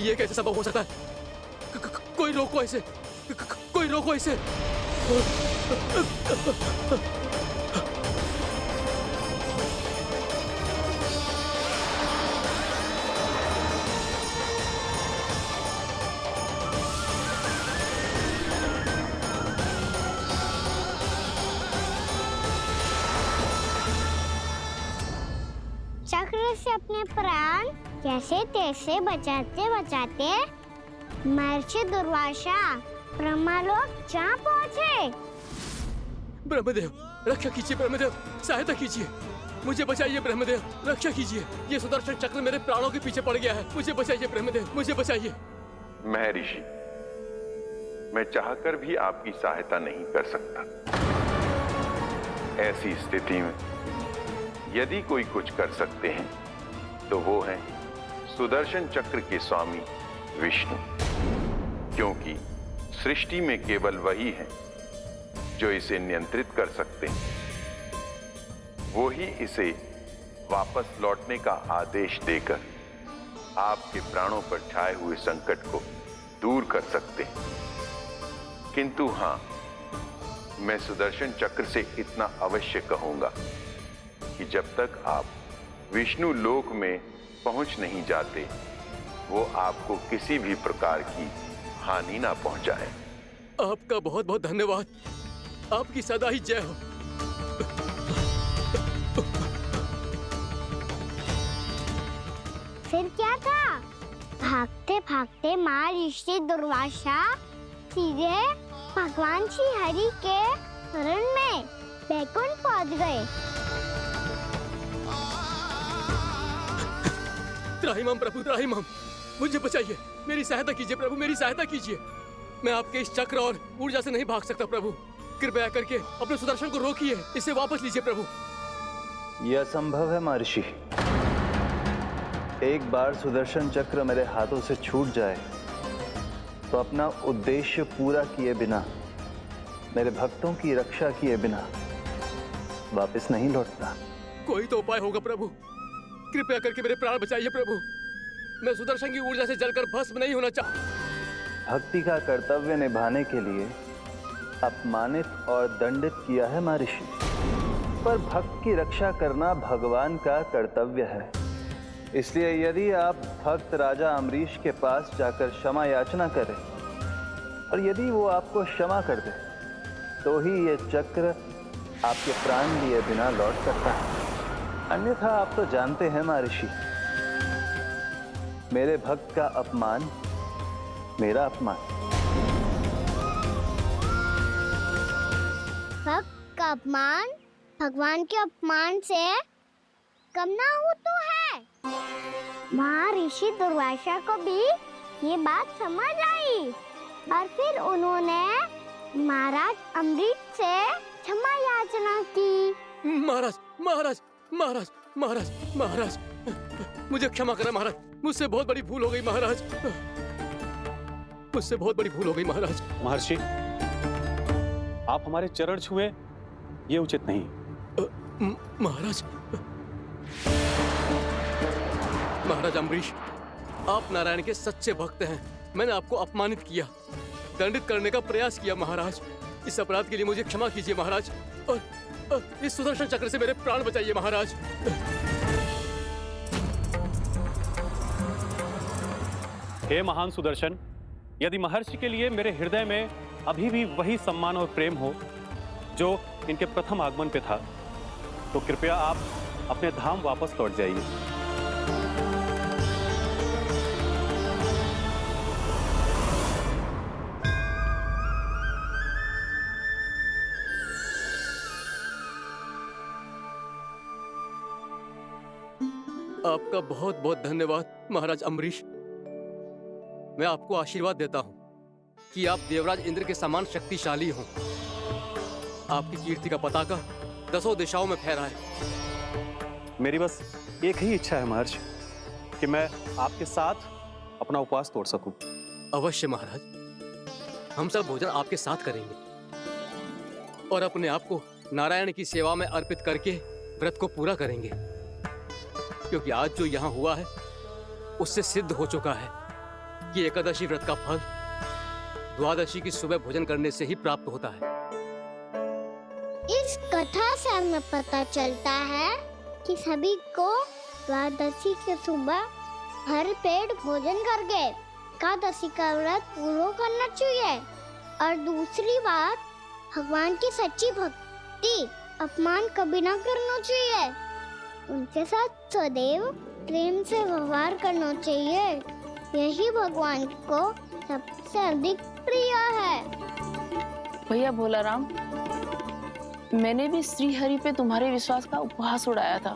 ये कैसे संभव हो सकता है? कोई रोको इसे, कोई रोको इसे। चक्र से अपने प्राण कैसे तैसे बचाते बचाते महर्षि दुर्वासा ब्रह्मलोक जा पहुंचे। ब्रह्मदेव, रक्षा कीजिए ब्रह्मदेव, सहायता कीजिए, मुझे बचाइए ब्रह्मदेव, रक्षा कीजिए। ये सुदर्शन चक्र मेरे प्राणों के पीछे पड़ गया है, मुझे बचाइए ब्रह्मदेव, मुझे बचाइए। महर्षि, मैं चाहकर भी आपकी सहायता नहीं कर सकता। ऐसी स्थिति में यदि कोई कुछ कर सकते हैं तो वो है सुदर्शन चक्र के स्वामी विष्णु, क्योंकि सृष्टि में केवल वही है जो इसे नियंत्रित कर सकते हैं। वो ही इसे वापस लौटने का आदेश देकर आपके प्राणों पर छाए हुए संकट को दूर कर सकते हैं। किंतु हां, मैं सुदर्शन चक्र से इतना अवश्य कहूंगा कि जब तक आप विष्णु लोक में पहुंच नहीं जाते, वो आपको किसी भी प्रकार की हानि ना पहुंचाए। आपका बहुत बहुत धन्यवाद, आपकी सदा ही जय हो। फिर क्या था? भागते भागते महर्षि दुर्वासा सीधे भगवान श्री हरि के शरण में बैकुंठ पहुंच गए। त्राहिमाम प्रभु, त्राहिमाम, मुझे बचाइए, मेरी सहायता कीजिए प्रभु, मेरी सहायता कीजिए। मैं आपके इस चक्र और ऊर्जा से नहीं भाग सकता प्रभु, कृपया करके अपने सुदर्शन को रोकिए, इसे वापस लीजिए प्रभु। यह असंभव है महर्षि। एक बार सुदर्शन चक्र मेरे हाथों से छूट जाए तो अपना उद्देश्य पूरा किए बिना, मेरे भक्तों की रक्षा किए बिना वापस नहीं लौटता। कोई तो उपाय होगा प्रभु, कृपया करके मेरे प्राण बचाइए प्रभु। मैं सुदर्शन की ऊर्जा से जलकर भस्म नहीं होना चाहता। भक्ति का कर्तव्य निभाने के लिए अपमानित और दंडित किया है महर्षि, पर भक्त की रक्षा करना भगवान का कर्तव्य है। इसलिए यदि आप भक्त राजा अम्बरीश के पास जाकर क्षमा याचना करें और यदि वो आपको क्षमा कर दे तो ही ये चक्र आपके प्राण लिए बिना लौट सकता है। अन्यथा आप तो जानते हैं महर्षि, मेरे भक्त का अपमान मेरा अपमान। भक्त का अपमान भगवान के अपमान से कम ना हो तो है। महर्षि दुर्वासा को भी ये बात समझ आई और फिर उन्होंने महाराज अम्बरीश से क्षमा याचना की। महाराज, महाराज, महाराज, महाराज, महाराज, मुझे क्षमा करें महाराज, मुझसे बहुत बड़ी भूल हो गई महाराज, मुझसे बहुत बड़ी भूल हो गई महाराज। महर्षि, आप हमारे चरण छुए ये उचित नहीं। महाराज, महाराज अम्बरीश, आप नारायण के सच्चे भक्त हैं। मैंने आपको अपमानित किया, दंडित करने का प्रयास किया महाराज। इस अपराध के लिए मुझे क्षमा कीजिए महाराज, और इस सुदर्शन चक्र से मेरे प्राण बचाइए महाराज। हे महान सुदर्शन, यदि महर्षि के लिए मेरे हृदय में अभी भी वही सम्मान और प्रेम हो जो इनके प्रथम आगमन पे था, तो कृपया आप अपने धाम वापस लौट जाइए। आपका बहुत बहुत धन्यवाद महाराज अम्बरीश। मैं आपको आशीर्वाद देता हूं कि आप देवराज इंद्र के समान शक्तिशाली हों। आपकी कीर्ति का पताका 10 दिशाओं में फहराए। मेरी बस एक ही इच्छा है महर्षि, कि मैं आपके साथ अपना उपवास तोड़ सकूं। अवश्य महाराज, हम सब भोजन आपके साथ करेंगे और अपने आप को नारायण की सेवा में अर्पित करके व्रत को पूरा करेंगे, क्योंकि आज जो यहाँ हुआ है उससे सिद्ध हो चुका है कि एकादशी व्रत का फल द्वादशी की सुबह भोजन करने से ही प्राप्त होता है। इस कथा से हमें पता चलता है कि सभी को द्वादशी के सुबह भर पेट भोजन करके एकादशी का व्रत पूरा करना चाहिए। और दूसरी बात, भगवान की सच्ची भक्ति अपमान कभी ना करना चाहिए। उनके साथ सदैव प्रेम से व्यवहार करना चाहिए। यही भगवान को सबसे अधिक प्रिय है। भैया भोलाराम, मैंने भी श्री हरि पे तुम्हारे विश्वास का उपहास उड़ाया था,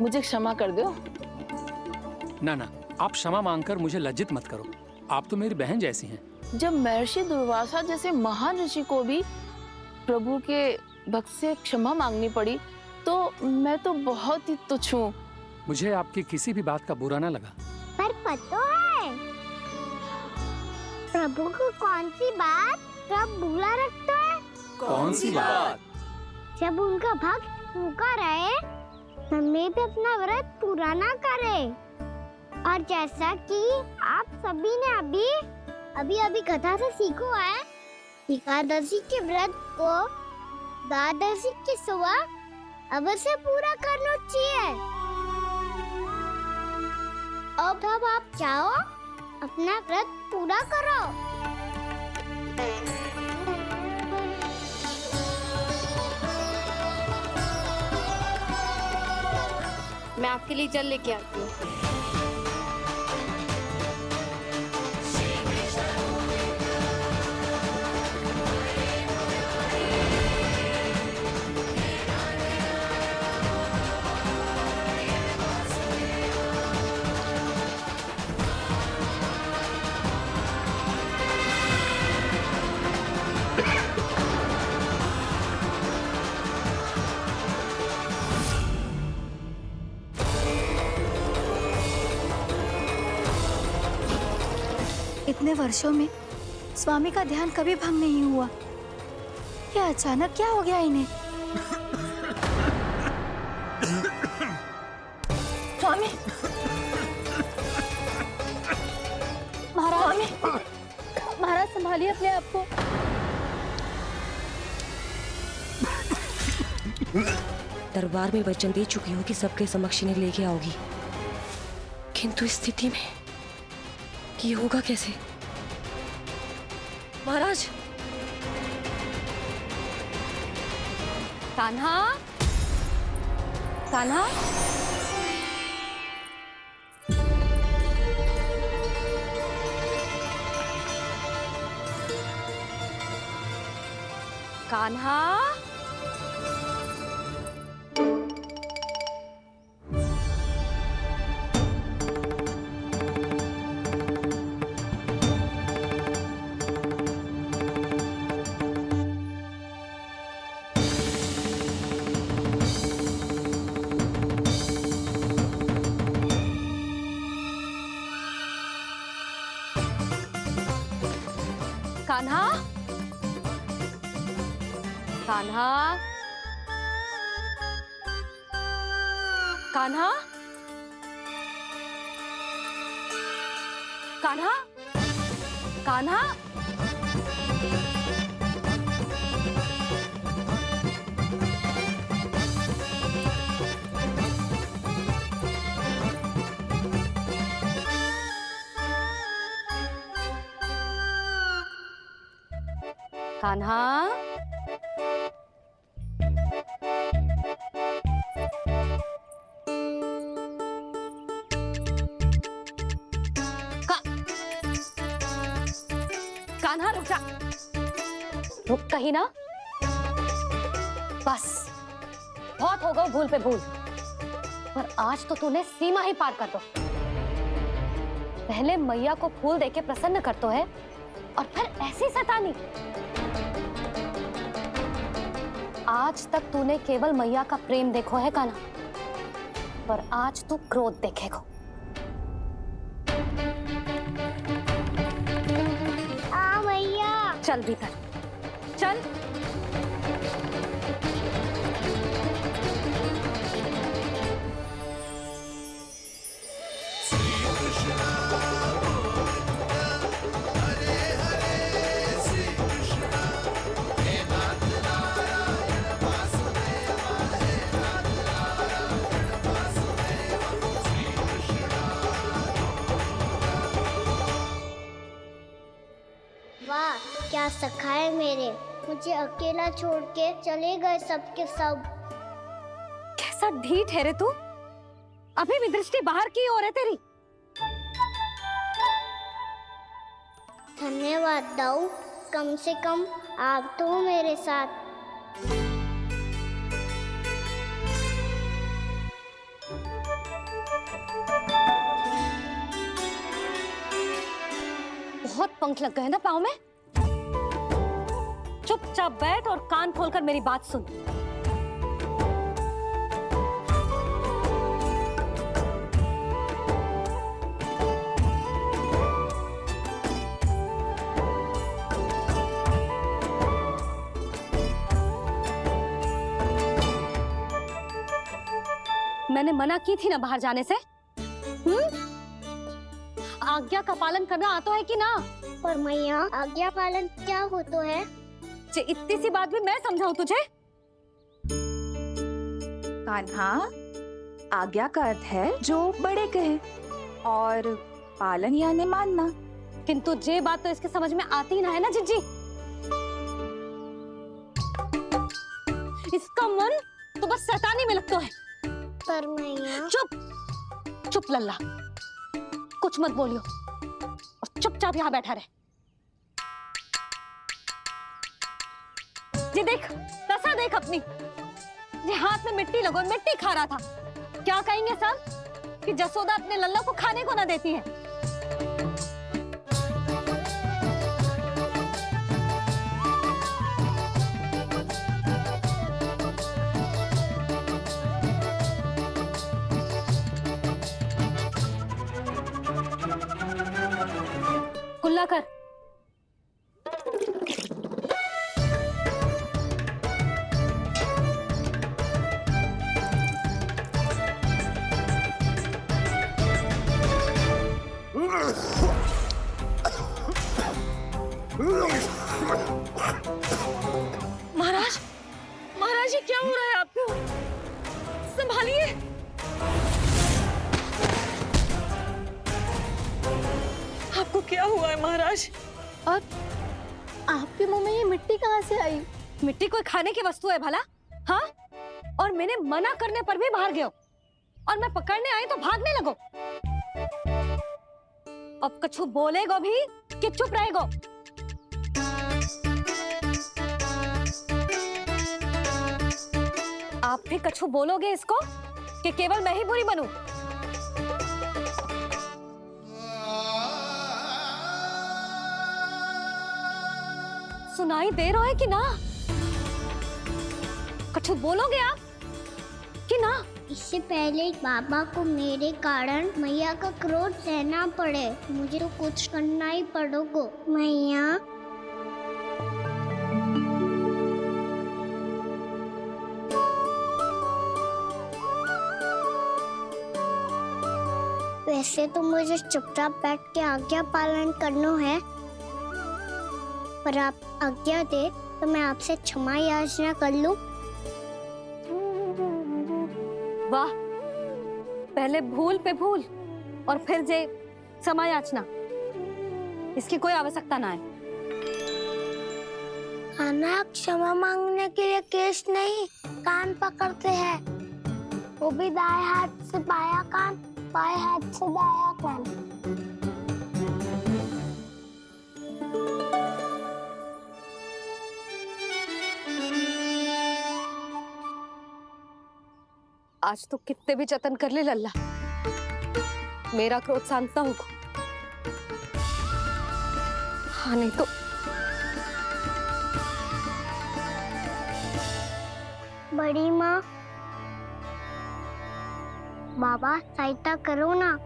मुझे क्षमा कर दो। ना ना, आप क्षमा मांगकर मुझे लज्जित मत करो, आप तो मेरी बहन जैसी हैं। जब महर्षि दुर्वासा जैसे महान ऋषि को भी प्रभु के भक्त से क्षमा मांगनी पड़ी, तो मैं तो बहुत ही तुच्छ हूँ। मुझे आपकी किसी भी बात का बुरा ना लगा। पर पता है प्रभु को कौन सी बात कब बुरा रखता है? कौन सी बात? जब उनका भक्त भूखा रहे, हमें भी अपना व्रत पूरा ना करे। और जैसा कि आप सभी ने अभी कथा से सीखो है, एकादशी के व्रत को द्वादशी की सुबह अवश्य पूरा करना चाहिए। अब आप जाओ, अपना व्रत पूरा करो। मैं आपके लिए जल लेके आती हूँ। इतने वर्षों में स्वामी का ध्यान कभी भंग नहीं हुआ। क्या अचानक क्या हो गया इन्हें? स्वामी, महाराज संभालिए अपने आप को। दरबार में वचन दे चुकी हूँ कि सबके समक्ष इन्हें लेके आओगी, किंतु इस स्थिति में ये होगा कैसे? महाराज! कान्हा, कान्हा, कान्हा, कान्हा, कान्हा, कान्हा, कान्हा, कान्हा, कान्हा, कान्हा रुक जा, रुक कहीं ना। बस बहुत हो गया भूल पे भूल, पर आज तो तूने सीमा ही पार कर दो। पहले मैया को फूल देके प्रसन्न कर तो है, और फिर ऐसी सतानी। आज तक तूने केवल मैया का प्रेम देखो है कान्हा, पर आज तू क्रोध देखेगा। मैया, चल भीतर चल। क्या सखाए मेरे, मुझे अकेला छोड़ के चले गए सबके सब। कैसा ढीठ है रे तू, अभी भी दृष्टि बाहर की ओर है तेरी। धन्यवाद दाऊ, कम से कम आप तो हो मेरे साथ। बहुत पंख लग गए ना पाँव में। चुपचाप बैठ और कान खोलकर मेरी बात सुन। मैंने मना की थी ना बाहर जाने से। आज्ञा का पालन करना आता है कि ना? पर मैया, आज्ञा पालन क्या होता है? इतनी सी बात भी मैं समझाऊं तुझे? कान्हा, आज्ञा का अर्थ है जो बड़े कहे, और पालन यानी मानना। किंतु ये बात तो इसके समझ में आती ना है ना जिज्जी। इसका मन तो बस शैतानी में लगता है। पर मैया। चुप चुप लल्ला, कुछ मत बोलियो और चुपचाप यहाँ बैठा रहे। जी देख, दशा देख अपनी। ये हाथ में मिट्टी लगो, मिट्टी खा रहा था। क्या कहेंगे सब कि जसोदा अपने लल्ला को खाने को ना देती है। कुल्ला कर। महाराज, महाराज ये क्या हो रहा है आपको? संभालिए। आपको क्या हुआ है महाराज? और आपके मुंह में ये मिट्टी कहाँ से आई? मिट्टी कोई खाने की वस्तु है भला? हाँ? और मैंने मना करने पर भी बाहर गए हो, और मैं पकड़ने आई तो भागने लगो। अब कछु बोलेगो भी कि चुप रहेगो? आप भी कछु बोलोगे इसको कि केवल मैं ही बुरी बनूं? सुनाई दे रहा है कि ना? कछु बोलोगे आप कि ना? इससे पहले बाबा को मेरे कारण मैया का क्रोध सहना पड़े, मुझे तो कुछ करना ही पड़ेगा। मैया, वैसे तो मुझे चुपचाप बैठ के आज्ञा पालन करना है, पर आप आज्ञा दे तो मैं आपसे क्षमा याचना कर लूं। वाह, पहले भूल पे भूल और फिर जे क्षमा याचना, इसकी कोई आवश्यकता ना है। खाना क्षमा मांगने के लिए केस नहीं, कान पकड़ते हैं, वो भी दाएं हाथ से बायां कान, बाएं हाथ से दायां कान। आज तो कितने भी जतन कर ले लल्ला, मेरा क्रोध शांत ना होगा। हाँ नहीं तो बड़ी माँ, बाबा सहायता करो ना।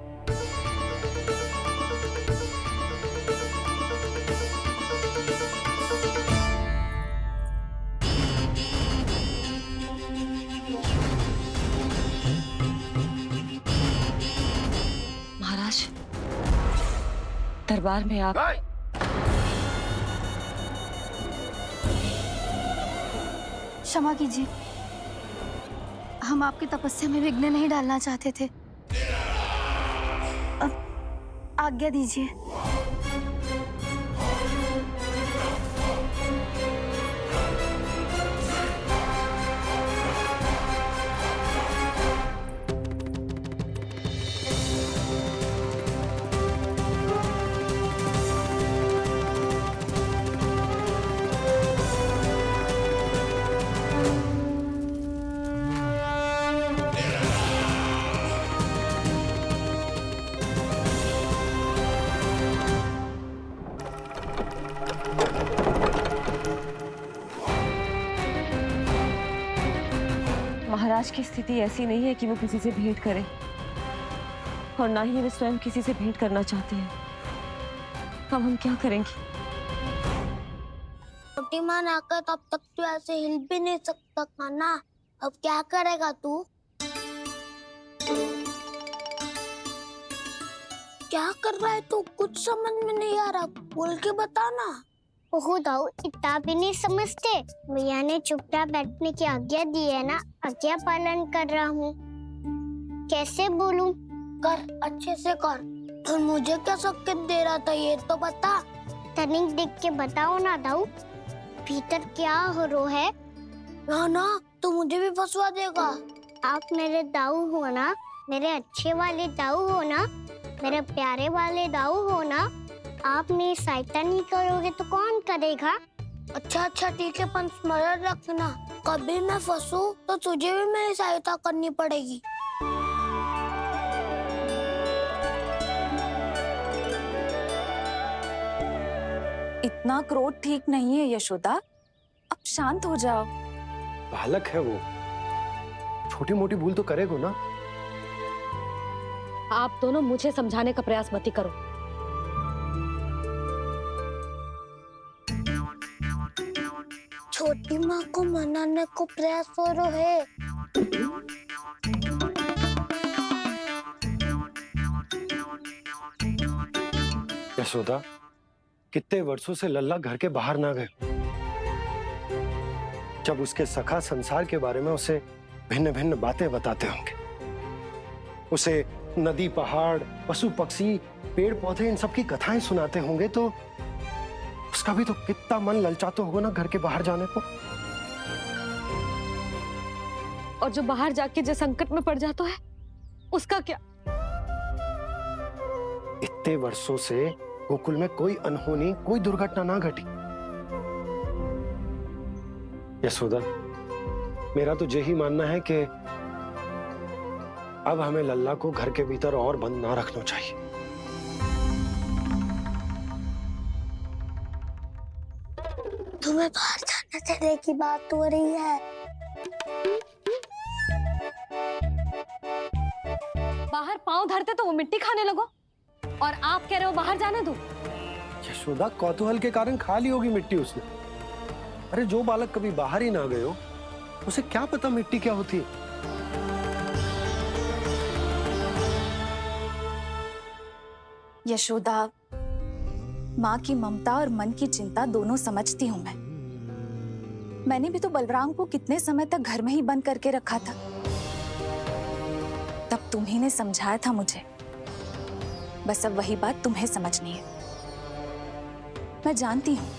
महाराज, दरबार में आप क्षमा कीजिए, हम आपकी तपस्या में विघ्न नहीं डालना चाहते थे। अब आज्ञा दीजिए। की स्थिति ऐसी नहीं है कि वो किसी से भेंट करे, और ना ही वे स्वयं किसी से भेंट करना चाहते हैं। अब हम क्या करेंगे? छोटी माँ आकर तब तक तू ऐसे हिल भी नहीं सकता था ना। अब क्या करेगा तू? क्या कर रहा है तू? कुछ समझ में नहीं आ रहा, बोल के बता ना। ओहो दाऊ, इतना भी नहीं समझते। भैया ने चुपचाप बैठने की आज्ञा दी है ना, आज्ञा पालन कर रहा हूँ। कैसे बोलूं? कर, अच्छे से कर। और मुझे क्या संकेत दे रहा था ये तो बता। तनिक देख के बताओ ना दाऊ, भीतर क्या हो रहा है? ना तो मुझे भी फंसवा देगा। आप मेरे दाऊ हो ना, मेरे अच्छे वाले दाऊ हो ना, मेरे प्यारे वाले दाऊ हो ना। आप मेरी सहायता नहीं करोगे तो कौन करेगा? अच्छा ठीक है, पर स्मरण रखना, कभी मैं फंसू तो तुझे भी मेरी सहायता करनी पड़ेगी। इतना क्रोध ठीक नहीं है यशोदा, अब शांत हो जाओ। बालक है वो, छोटी मोटी भूल तो करेगा ना। आप दोनों मुझे समझाने का प्रयास मत ही करो। छोटी माँ को मनाने को प्रयास हो रहा है। यशोदा, कितने वर्षों से लल्ला घर के बाहर ना गए। जब उसके सखा संसार के बारे में उसे भिन्न भिन्न बातें बताते होंगे, उसे नदी, पहाड़, पशु पक्षी, पेड़ पौधे, इन सब की कथाएं सुनाते होंगे, तो उसका भी तो कितना मन ललचाता होगा ना घर के बाहर जाने को। और जो बाहर जाके जो संकट में पड़ जाता है, उसका क्या? इतने वर्षों से गोकुल में कोई अनहोनी, कोई दुर्घटना ना घटी। यशोदा, मेरा तो यही मानना है कि अब हमें लल्ला को घर के भीतर और बंद ना रखना चाहिए। तुम्हें बाहर जाने देने की बात हो रही है। बाहर पांव धरते तो वो मिट्टी खाने लगो, और आप कह रहे हो बाहर जाने दो। यशोदा, कौतूहल के कारण खा ली होगी मिट्टी उसने। अरे जो बालक कभी बाहर ही ना गए हो, उसे क्या पता मिट्टी क्या होती है। यशोदा, माँ की ममता और मन की चिंता दोनों समझती हूँ मैं। मैंने भी तो बलराम को कितने समय तक घर में ही बंद करके रखा था। तब तुम्ही ने समझाया था मुझे, बस अब वही बात तुम्हें समझनी है। मैं जानती हूँ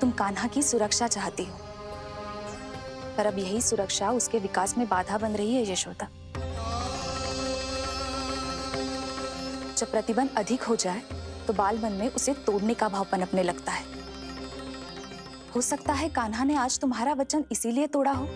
तुम कान्हा की सुरक्षा चाहती हो, पर अब यही सुरक्षा उसके विकास में बाधा बन रही है यशोदा। जब प्रतिबंध अधिक हो जाए तो बाल मन में उसे तोड़ने का भाव पनपने लगता है। हो सकता है कान्हा ने आज तुम्हारा वचन इसीलिए तोड़ा हो